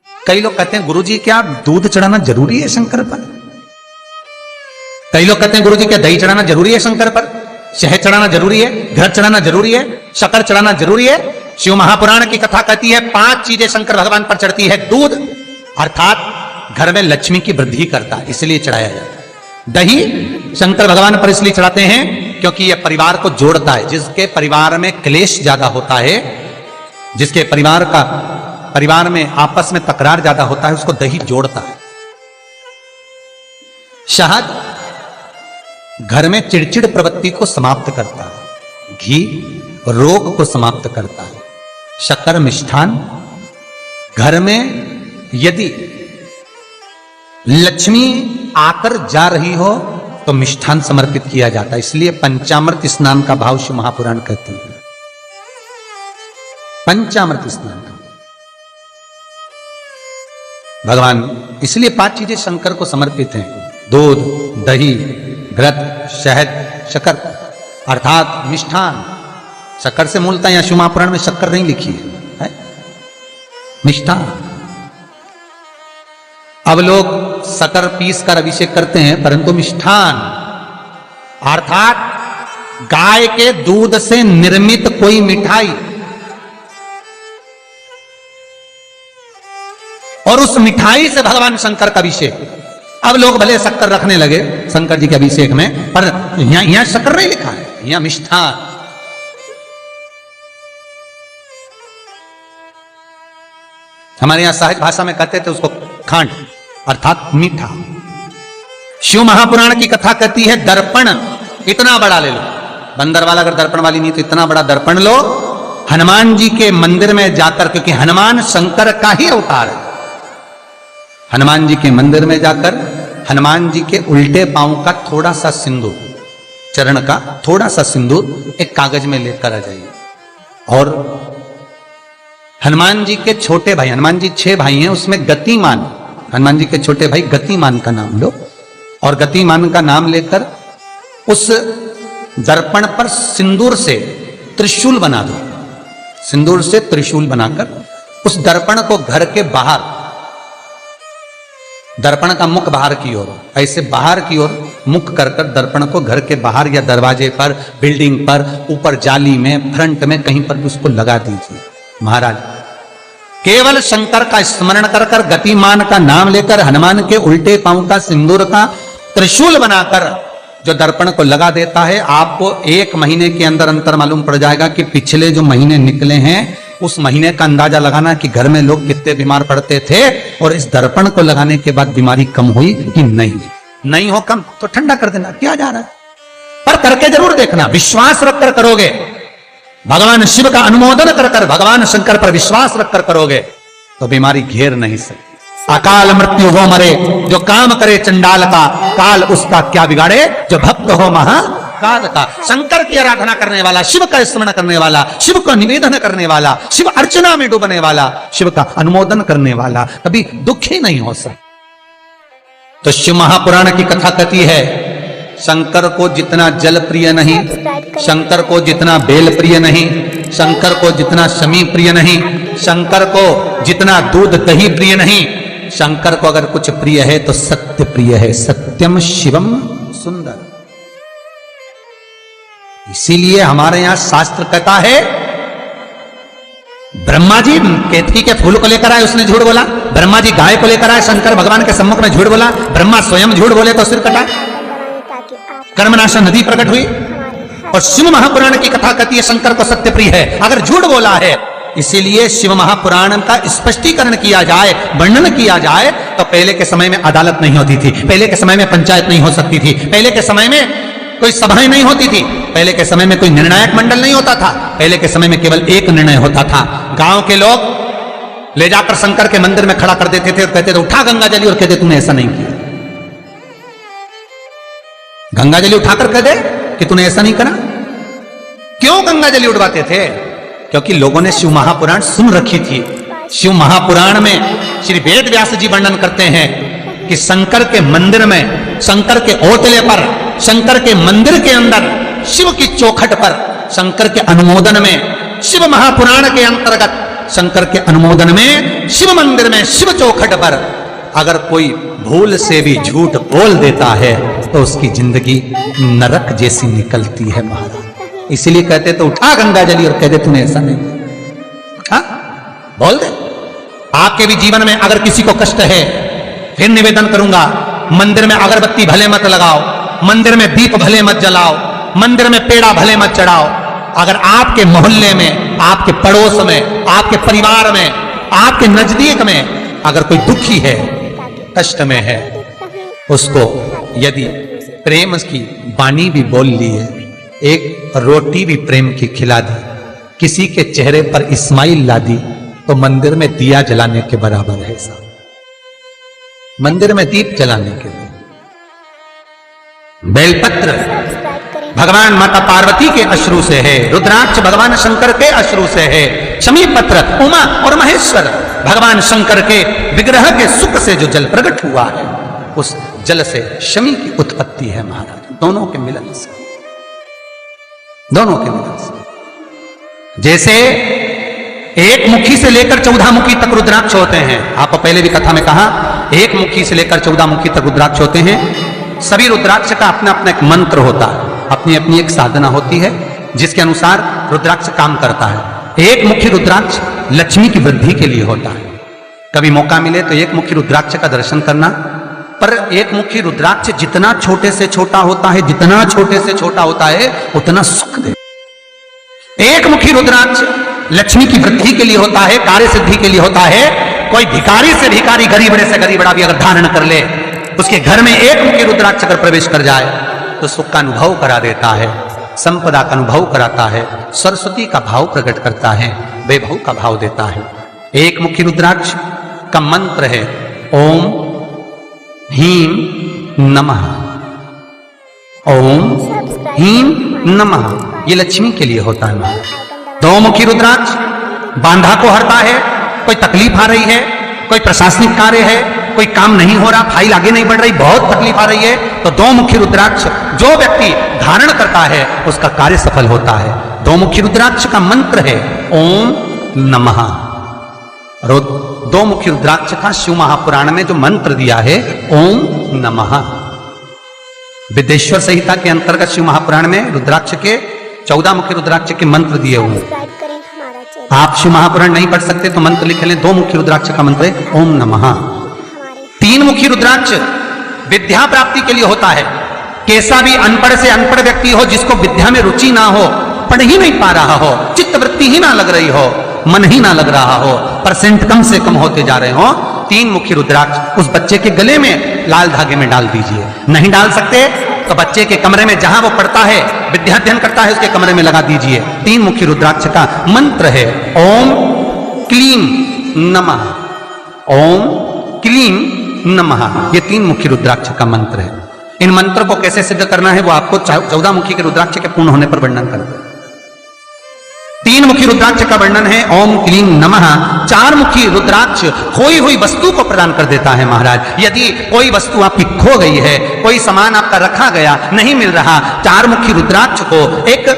कई लोग कहते हैं गुरुजी क्या दूध चढ़ाना जरूरी है शंकर पर? कई लोग कहते हैं गुरुजी क्या दही चढ़ाना जरूरी है शंकर पर? शहद चढ़ाना जरूरी है? घृत चढ़ाना जरूरी है? शक्कर चढ़ाना जरूरी है? शिव महापुराण की कथा कहती है 5 चीजें शंकर भगवान पर चढ़ती है। दूध अर्थात घर में लक्ष्मी की वृद्धि करता है, इसलिए चढ़ाया जाता है। दही शंकर भगवान पर इसलिए चढ़ाते हैं क्योंकि यह परिवार को जोड़ता है। जिसके परिवार में क्लेश ज्यादा होता है, जिसके परिवार में आपस में तकरार ज्यादा होता है, उसको दही जोड़ता है। शहद घर में चिड़चिड़ प्रवृत्ति को समाप्त करता है। घी रोग को समाप्त करता है। शक्कर मिष्ठान घर में यदि लक्ष्मी आकर जा रही हो तो मिष्ठान समर्पित किया जाता है, इसलिए पंचामृत स्नान का भाव शिव महापुराण कहते हैं। पंचामृत स्नान का भगवान इसलिए 5 चीजें शंकर को समर्पित हैं। दूध, दही, घृत, शहद, शक्कर अर्थात मिष्ठान। शक्कर से मूलतः यहां शिव महापुराण में शक्कर नहीं लिखी है, मिष्ठान। अब लोग शक्कर पीस कर अभिषेक करते हैं, परंतु मिष्ठान अर्थात गाय के दूध से निर्मित कोई मिठाई और उस मिठाई से भगवान शंकर का अभिषेक। अब लोग भले शक्कर रखने लगे शंकर जी के अभिषेक में, पर यहां शक्कर नहीं लिखा है, यहां मिष्ठान। हमारे यहां सहज भाषा में कहते थे उसको खांड अर्थात मीठा। शिव महापुराण की कथा कहती है दर्पण इतना बड़ा ले लो। बंदर वाला अगर दर्पण वाली नहीं तो इतना बड़ा दर्पण लो, हनुमान जी के मंदिर में जाकर, क्योंकि हनुमान शंकर का ही अवतार है। हनुमान जी के मंदिर में जाकर हनुमान जी के उल्टे पांव का थोड़ा सा सिंदूर, चरण का थोड़ा सा सिंदूर एक कागज में लेकर आ जाइए। और हनुमान जी के छोटे भाई, हनुमान जी 6 भाई हैं, उसमें गतिमान, हनुमान जी के छोटे भाई गतिमान का नाम लो और गतिमान का नाम लेकर उस दर्पण पर सिंदूर से त्रिशूल बना दो। सिंदूर से त्रिशूल बनाकर उस दर्पण को घर के बाहर, दर्पण का मुख बाहर की ओर, ऐसे बाहर की ओर मुख कर कर दर्पण को घर के बाहर या दरवाजे पर, बिल्डिंग पर, ऊपर जाली में, फ्रंट में कहीं पर भी उसको लगा दीजिए। महाराज केवल शंकर का स्मरण कर कर, गतिमान का नाम लेकर, हनुमान के उल्टे पांव का सिंदूर का त्रिशूल बनाकर जो दर्पण को लगा देता है, आपको 1 महीने के अंदर अंतर मालूम पड़ जाएगा कि पिछले जो महीने निकले हैं उस महीने का अंदाजा लगाना कि घर में लोग कितने बीमार पड़ते थे और इस दर्पण को लगाने के बाद बीमारी कम हुई कि नहीं हो कम तो ठंडा कर देना, क्या जा रहा है, पर करके जरूर देखना। विश्वास रखकर करोगे, भगवान शिव का अनुमोदन कर कर, भगवान शंकर पर विश्वास रखकर करोगे तो बीमारी घेर नहीं सकती। अकाल मृत्यु हो मरे जो काम करे चंडाल का, काल उसका क्या बिगाड़े जो भक्त हो महाकाल का। शंकर की आराधना करने वाला, शिव का स्मरण करने वाला, शिव को निवेदन करने वाला, शिव अर्चना में डूबने वाला, शिव का अनुमोदन करने वाला कभी दुखी नहीं हो सकता। तो शिव महापुराण की कथा कहती है शंकर को जितना जल प्रिय नहीं, शंकर को जितना बेल प्रिय नहीं, शंकर को जितना शमी प्रिय नहीं, शंकर को जितना दूध दही प्रिय नहीं, शंकर को अगर कुछ प्रिय है तो सत्य प्रिय है। सत्यम शिवम सुंदर। इसीलिए हमारे यहां शास्त्र कहता है ब्रह्मा जी केतकी के फूल को लेकर आए, उसने झूठ बोला। ब्रह्मा जी गाय को लेकर आए, शंकर भगवान के सम्मुख में झूठ बोला। ब्रह्मा स्वयं झूठ बोले तो सिर कटा। कर्मनाशा नदी प्रकट हुई। और शिव महापुराण की कथा कहती है शंकर को सत्य प्रिय है, अगर झूठ बोला है। इसीलिए शिव महापुराण का स्पष्टीकरण किया जाए, वर्णन किया जाए तो पहले के समय में अदालत नहीं होती थी, पहले के समय में पंचायत नहीं हो सकती थी, पहले के समय में कोई सभाएं नहीं होती थी, पहले के समय में कोई निर्णायक मंडल नहीं होता था, पहले के समय में केवल एक निर्णय होता था। गांव के लोग ले जाकर शंकर के मंदिर में खड़ा कर देते थे और कहते थे उठा गंगा जली, और कहते तूने ऐसा नहीं किया। गंगा जली उठाकर कह दे कि तूने ऐसा नहीं करा। क्यों गंगा जली उठवाते थे? क्योंकि लोगों ने शिव महापुराण सुन रखी थी। शिव महापुराण में श्री वेद व्यास जी वर्णन करते हैं कि शंकर के मंदिर में, शंकर के ओटले पर, शंकर के मंदिर के अंदर, शिव की चौखट पर, शंकर के अनुमोदन में शिव महापुराण के अंतर्गत शंकर के अनुमोदन में शिव मंदिर में शिव चौखट पर अगर कोई भूल से भी झूठ बोल देता है तो उसकी जिंदगी नरक जैसी निकलती है महाराज। इसीलिए कहते तो उठा गंगा जली और कह दे तूने ऐसा नहीं, हाँ बोल दे। आपके भी जीवन में अगर किसी को कष्ट है, फिर निवेदन करूंगा, मंदिर में अगरबत्ती भले मत लगाओ, मंदिर में दीप भले मत जलाओ, मंदिर में पेड़ा भले मत चढ़ाओ। अगर आपके मोहल्ले में, आपके पड़ोस में, आपके परिवार में, आपके नजदीक में अगर कोई दुखी है, कष्ट में है, उसको यदि प्रेम की वाणी भी बोल ली है, एक रोटी भी प्रेम की खिला दी, किसी के चेहरे पर इस्माइल ला दी, तो मंदिर में दिया जलाने के बराबर है साहब। मंदिर में दीप जलाने के लिए बेलपत्र भगवान माता पार्वती के अश्रु से है, रुद्राक्ष भगवान शंकर के अश्रु से है, शमी पत्र उमा और महेश्वर भगवान शंकर के विग्रह के सुख से जो जल प्रकट हुआ है, उस जल से शमी की उत्पत्ति है महाराज। दोनों के मिलन से, दोनों के मिलन से। जैसे एक मुखी से लेकर 14 मुखी तक रुद्राक्ष होते हैं, आपको पहले भी कथा में कहा, एक मुखी से लेकर 14 मुखी तक रुद्राक्ष होते हैं। सभी रुद्राक्ष का अपना अपना एक मंत्र होता है, अपनी अपनी एक साधना होती है जिसके अनुसार रुद्राक्ष काम करता है। एक मुखी रुद्राक्ष लक्ष्मी की वृद्धि के लिए होता है। कभी मौका मिले तो एक मुखी रुद्राक्ष का दर्शन करना। पर एक मुखी रुद्राक्ष जितना छोटे से छोटा होता है, जितना छोटे से छोटा होता है, उतना सुख दे। एक मुखी रुद्राक्ष लक्ष्मी की वृद्धि के लिए होता है, कार्य सिद्धि के लिए होता है। कोई भिखारी से भिखारी, गरीबड़े से गरीबड़ा भी अगर धारण कर ले, उसके घर में एक मुखी रुद्राक्ष अगर प्रवेश कर जाए तो सुख का अनुभव करा देता है, संपदा का अनुभव कराता है, सरस्वती का भाव प्रकट करता है, वैभव का भाव देता है। एक मुखी रुद्राक्ष का मंत्र है ओम ह्रीं नमः, ओम ह्रीं नमः। ये लक्ष्मी के लिए होता है। दो मुखी रुद्राक्ष बांधा को हरता है। कोई तकलीफ आ रही है, कोई प्रशासनिक कार्य है, कोई काम नहीं हो रहा, फाइल आगे नहीं बढ़ रही, बहुत तकलीफ आ रही है, तो दो मुखी रुद्राक्ष जो व्यक्ति धारण करता है उसका कार्य सफल होता है। दो मुखी रुद्राक्ष का मंत्र है ओम नमः। दो मुखी रुद्राक्ष का शिव महापुराण में जो मंत्र दिया है ओम नमः। विदेश्वर संहिता के अंतर्गत शिव महापुराण में रुद्राक्ष के 14 मुखी रुद्राक्ष के मंत्र दिए हुए हैं। आप शिव महापुराण नहीं पढ़ सकते तो मंत्र लिख लें। दो मुखी रुद्राक्ष का मंत्र है ओम नमः। 3 मुखी रुद्राक्ष विद्या प्राप्ति के लिए होता है। कैसा भी अनपढ़ से अनपढ़ व्यक्ति हो, जिसको विद्या में रुचि ना हो, पढ़ ही नहीं पा रहा हो, चित्त वृत्ति ही ना लग रही हो, मन ही ना लग रहा हो, परसेंट कम से कम होते जा रहे हो, 3 मुखी रुद्राक्ष उस बच्चे के गले में लाल धागे में डाल दीजिए। नहीं डाल सकते तो बच्चे के कमरे में जहां वो पढ़ता है, विद्याध्ययन करता है, उसके कमरे में लगा दीजिए। 3 मुखी रुद्राक्ष का मंत्र है ओम क्लीं नमः, ओम क्लीं नमः। ये 3 मुखी रुद्राक्ष का मंत्र है। इन मंत्र को कैसे सिद्ध करना है वो आपको 14 मुखी के रुद्राक्ष के पूर्ण होने पर वर्णन करते हैं। 3 मुखी रुद्राक्ष का वर्णन है ओम क्लीं नमः। 4 मुखी रुद्राक्ष खोई हुई वस्तु को प्रदान कर देता है महाराज। यदि कोई वस्तु आपकी खो गई है, कोई सामान आपका रखा गया नहीं मिल रहा, 4 मुखी रुद्राक्ष को एक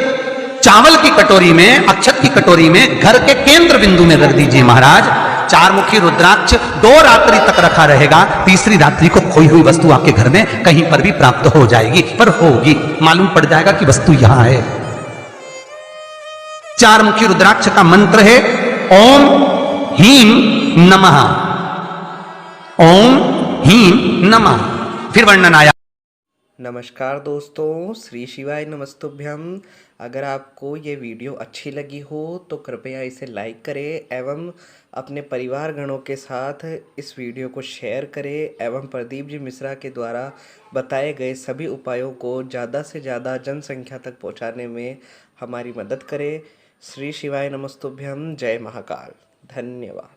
चावल की कटोरी में, अक्षत की कटोरी में घर के केंद्र बिंदु में रख दीजिए महाराज। 4 मुखी रुद्राक्ष 2 रात्रि तक रखा रहेगा। तीसरी रात्रि को खोई हुई वस्तु आपके घर में कहीं पर भी प्राप्त हो जाएगी, पर होगी, मालूम पड़ जाएगा कि वस्तु यहां है। 4 मुखी रुद्राक्ष का मंत्र है ओम ह्रीं नमः, ओम ह्रीं नमः। फिर वर्णन आया। नमस्कार दोस्तों, श्री शिवाय नमस्तुभ्यम। अगर आपको ये वीडियो अच्छी लगी हो तो कृपया इसे लाइक करें एवं अपने परिवार गणों के साथ इस वीडियो को शेयर करें एवं प्रदीप जी मिश्रा के द्वारा बताए गए सभी उपायों को ज़्यादा से ज़्यादा जनसंख्या तक पहुंचाने में हमारी मदद करें। श्री शिवाय नमस्तुभ्यम। जय महाकाल। धन्यवाद।